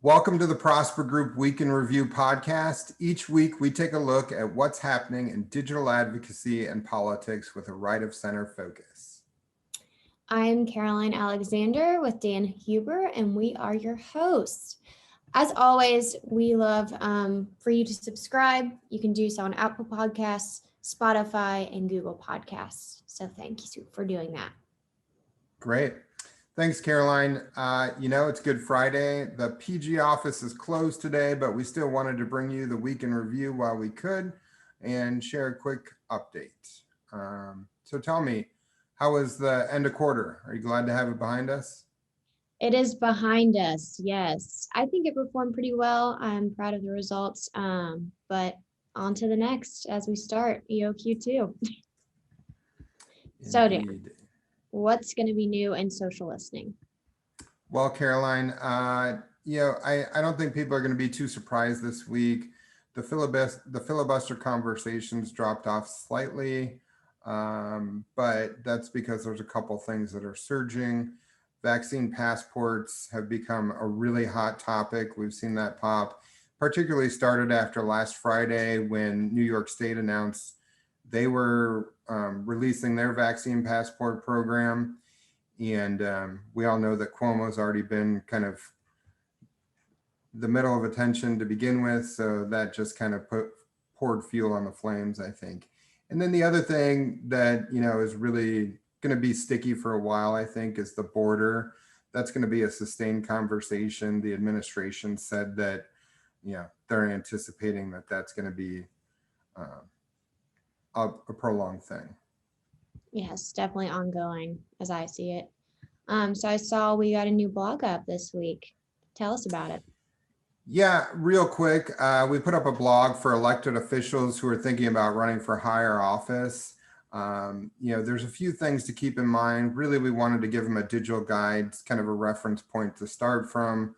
Welcome to the Prosper Group Week in Review podcast. Each week, we take a look at what's happening in digital advocacy and politics with a right of center focus. I'm Caroline Alexander with Dan Huber, and we are your hosts. As always, we love for you to subscribe. You can do so on Apple Podcasts, Spotify, and Google Podcasts. So thank you for doing that. Great. Thanks, Caroline. It's Good Friday. The PG office is closed today, but we still wanted to bring you the week in review while we could and share a quick update. So tell me, how was the end of quarter? Are you glad to have it behind us? It is behind us, yes. I think it performed pretty well. I'm proud of the results, but on to the next as we start EOQ2. So Dan, what's going to be new in social listening? Well, Caroline, I don't think people are going to be too surprised this week. The filibuster conversations dropped off slightly, but that's because there's a couple things that are surging. Vaccine passports have become a really hot topic. We've seen that pop, particularly started after last Friday when New York State announced they were releasing their vaccine passport program. And we all know that Cuomo's already been kind of the middle of attention to begin with. So that just kind of poured fuel on the flames, I think. And then the other thing that, is really going to be sticky for a while, I think, is the border. That's going to be a sustained conversation. The administration said that, they're anticipating that that's going to be a prolonged thing. Yes, definitely ongoing as I see it. So I saw we got a new blog up this week. Tell us about it. Yeah, real quick. We put up a blog for elected officials who are thinking about running for higher office. There's a few things to keep in mind. Really, we wanted to give them a digital guide, kind of a reference point to start from.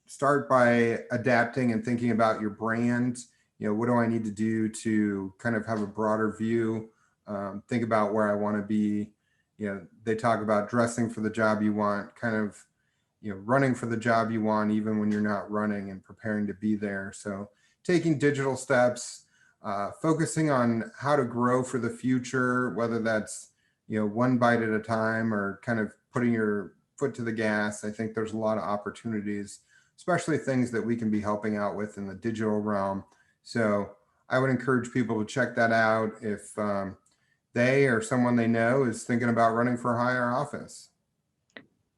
Start by adapting and thinking about your brand. What do I need to do to kind of have a broader view? Think about where I want to be. They talk about dressing for the job you want, kind of, running for the job you want, even when you're not running, and preparing to be there. So taking digital steps, focusing on how to grow for the future, whether that's, one bite at a time or kind of putting your foot to the gas. I think there's a lot of opportunities, especially things that we can be helping out with in the digital realm. So I would encourage people to check that out if they or someone they know is thinking about running for higher office.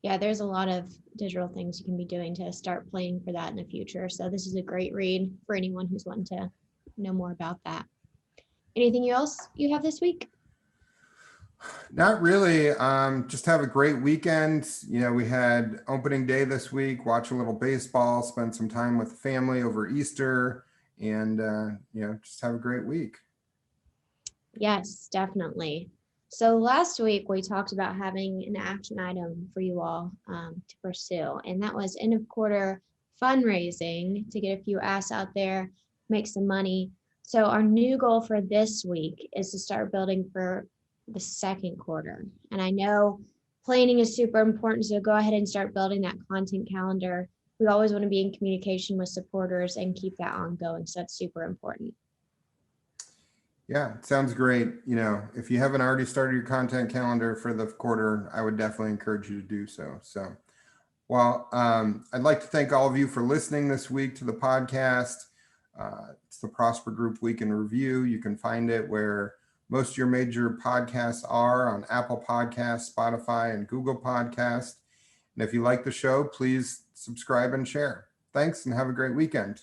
Yeah, there's a lot of digital things you can be doing to start planning for that in the future. So this is a great read for anyone who's wanting to know more about that. Anything else you have this week? Not really. Just have a great weekend. We had opening day this week, watch a little baseball, spend some time with the family over Easter, and just have a great week. Yes, definitely. So last week we talked about having an action item for you all to pursue, and that was end of quarter fundraising to get a few asks out there, make some money. So our new goal for this week is to start building for the second quarter. And I know planning is super important, so go ahead and start building that content calendar. We always want to be in communication with supporters and keep that ongoing, so that's super important. Yeah, it sounds great. If you haven't already started your content calendar for the quarter, I would definitely encourage you to do so. I'd like to thank all of you for listening this week to the podcast. It's the Prosper Group Week in Review. You can find it where most of your major podcasts are, on Apple Podcasts, Spotify, and Google Podcasts. And if you like the show, please subscribe and share. Thanks, and have a great weekend.